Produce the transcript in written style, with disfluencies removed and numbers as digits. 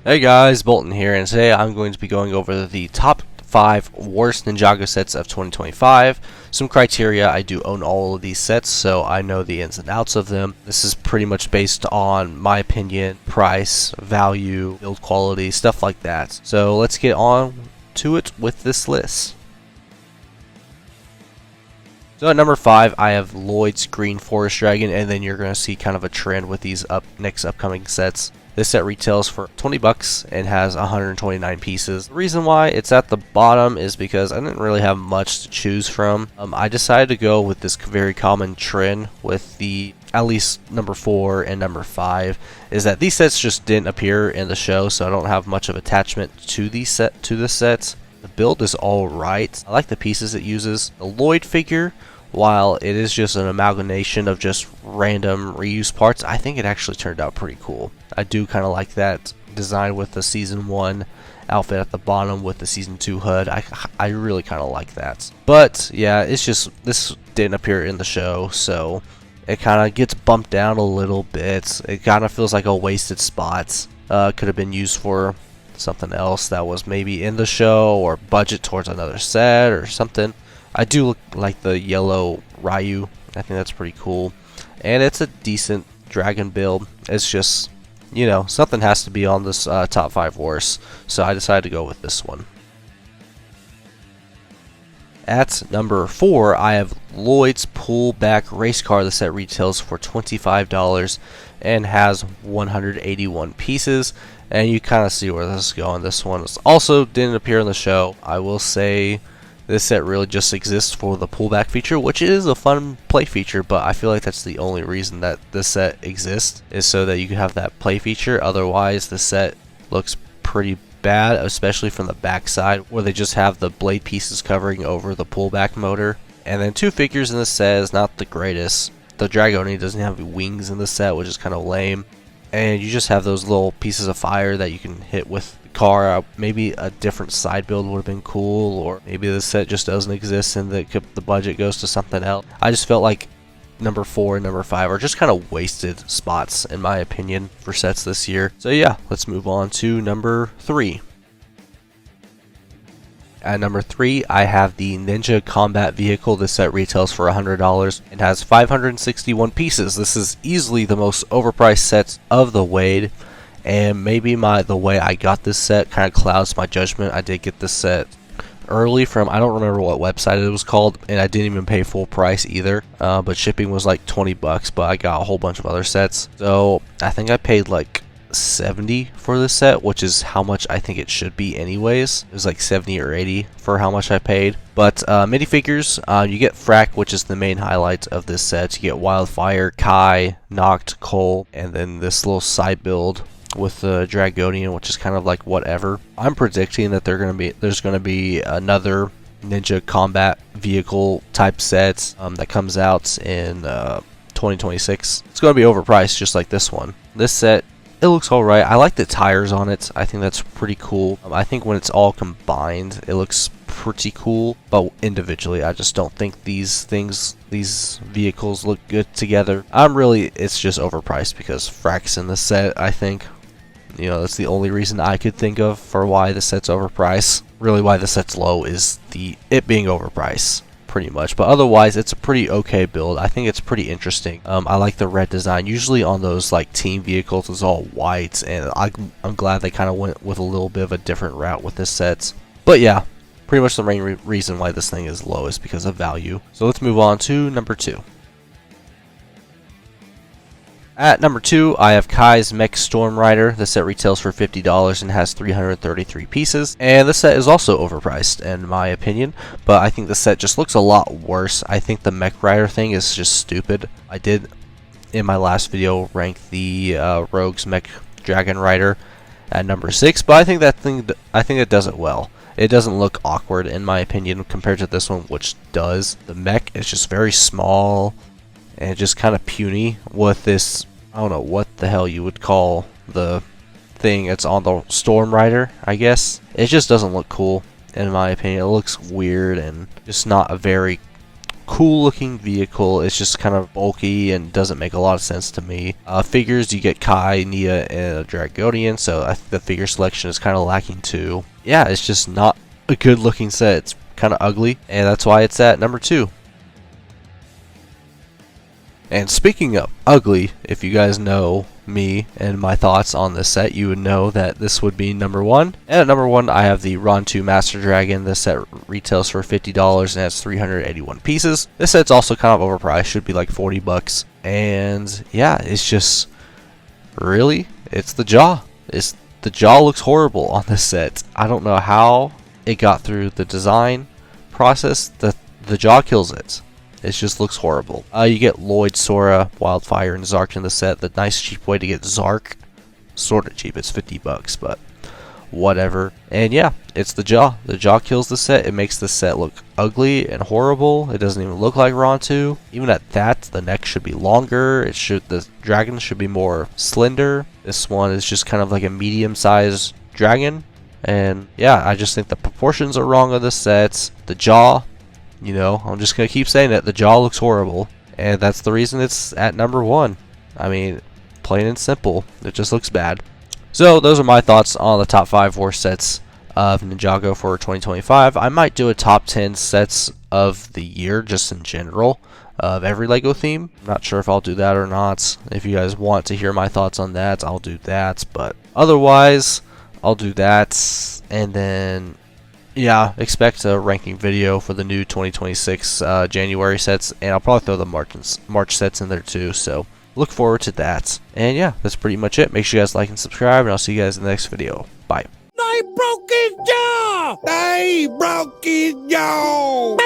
Hey guys, Bolton here, and today I'm going to be going over the top 5 worst Ninjago sets of 2025. Some criteria: I do own all of these sets, so I know the ins and outs of them. This is pretty much based on my opinion, price, value, build quality, stuff like that. So let's get on to it with this list. So at number 5, I have Lloyd's Green Forest Dragon, and then you're going to see kind of a trend with these next upcoming sets. This set retails for 20 bucks and has 129 pieces. The reason why it's at the bottom is because I didn't really have much to choose from. I decided to go with this very common trend with the at least number 4 and number 5 is that these sets just didn't appear in the show, so I don't have much of attachment to the sets. The build is alright. I like the pieces it uses. The Lloyd figure, while it is just an amalgamation of just random reuse parts, I think it actually turned out pretty cool. I do kind of like that design with the Season 1 outfit at the bottom with the Season 2 hood. I really kind of like that. But yeah, it's just, this didn't appear in the show, so it kind of gets bumped down a little bit. It kind of feels like a wasted spot. Could have been used for something else that was maybe in the show or budget towards another set or something. I do like the yellow Ryu. I think that's pretty cool. And it's a decent dragon build. It's just, you know, something has to be on this top 5 worst. So I decided to go with this one. At number 4, I have Lloyd's Pullback Race Car. The set retails for $25 and has 181 pieces. And you kind of see where this is going. This one also didn't appear in the show. I will say this set really just exists for the pullback feature, which is a fun play feature, but I feel like that's the only reason that this set exists, is so that you can have that play feature. Otherwise, the set looks pretty bad, especially from the back side, where they just have the blade pieces covering over the pullback motor. And then 2 figures in this set is not the greatest. The Dragoni doesn't have wings in the set, which is kind of lame. And you just have those little pieces of fire that you can hit with the car. Maybe a different side build would have been cool, or maybe the set just doesn't exist and the budget goes to something else. I just felt like number 4 and number 5 are just kind of wasted spots, in my opinion, for sets this year. So yeah, let's move on to number 3. At number 3, I have the Ninja Combat Vehicle. This set retails for $100 and has 561 pieces. This is easily the most overpriced set of the Wade, and maybe the way I got this set kind of clouds my judgment. I did get this set early from, I don't remember what website it was called, and I didn't even pay full price either, but shipping was like 20 bucks, but I got a whole bunch of other sets. So I think I paid like $70 for this set, which is how much I think it should be anyways. It was like $70 or $80 for how much I paid. But minifigures, you get Frack, which is the main highlight of this set. You get Wildfire, Kai, Noct, Cole, and then this little side build with the Dragonian, which is kind of like whatever. I'm predicting that there's gonna be another Ninja Combat Vehicle type set that comes out in 2026. It's gonna be overpriced just like this one. This set, it looks alright. I like the tires on it. I think that's pretty cool. I think when it's all combined, it looks pretty cool. But individually, I just don't think these vehicles look good together. It's just overpriced because Frack's in the set, I think. You know, that's the only reason I could think of for why the set's overpriced. Really, why the set's low is it being overpriced, pretty much. But otherwise, it's a pretty okay build. I think it's pretty interesting. I like the red design. Usually on those like team vehicles, it's all white, and I'm glad they kind of went with a little bit of a different route with this set. But yeah, pretty much the main reason why this thing is low is because of value. So let's move on to number 2. At number 2, I have Kai's Mech Storm Rider. The set retails for $50 and has 333 pieces. And the set is also overpriced, in my opinion. But I think the set just looks a lot worse. I think the Mech Rider thing is just stupid. I did, in my last video, rank the Rogue's Mech Dragon Rider at number 6. But I think it does it well. It doesn't look awkward, in my opinion, compared to this one, which does. The mech is just very small and just kind of puny with this, I don't know what the hell you would call the thing it's on the Storm Rider, I guess. It just doesn't look cool, in my opinion. It looks weird and just not a very cool looking vehicle. It's just kind of bulky and doesn't make a lot of sense to me. Figures, you get Kai, Nia, and a Dragonian, so I think the figure selection is kind of lacking too. Yeah, it's just not a good looking set. It's kind of ugly, and that's why it's at number 2. And speaking of ugly, if you guys know me and my thoughts on this set, you would know that this would be number 1. And at number 1, I have the Ron 2 Master Dragon. This set retails for $50 and has 381 pieces. This set's also kind of overpriced, should be like 40 bucks. And yeah, it's just really, it's the jaw. The jaw looks horrible on this set. I don't know how it got through the design process. The jaw kills it. It just looks horrible. You get Lloyd, Sora, Wildfire, and Zark in the set. The nice cheap way to get Zark. Sort of cheap. It's 50 bucks, but whatever. And yeah, it's the jaw. The jaw kills the set. It makes the set look ugly and horrible. It doesn't even look like Ron 2. Even at that, the neck should be longer. The dragon should be more slender. This one is just kind of like a medium-sized dragon. And yeah, I just think the proportions are wrong on the sets. The jaw, you know, I'm just going to keep saying it. The jaw looks horrible. And that's the reason it's at number 1. I mean, plain and simple. It just looks bad. So those are my thoughts on the top 5 worst sets of Ninjago for 2025. I might do a top 10 sets of the year just in general of every Lego theme. I'm not sure if I'll do that or not. If you guys want to hear my thoughts on that, I'll do that. But otherwise, I'll do that. And then, yeah, expect a ranking video for the new 2026 January sets. And I'll probably throw the March sets in there too. So look forward to that. And yeah, that's pretty much it. Make sure you guys like and subscribe, and I'll see you guys in the next video. Bye. They broke his jaw! They broke his jaw!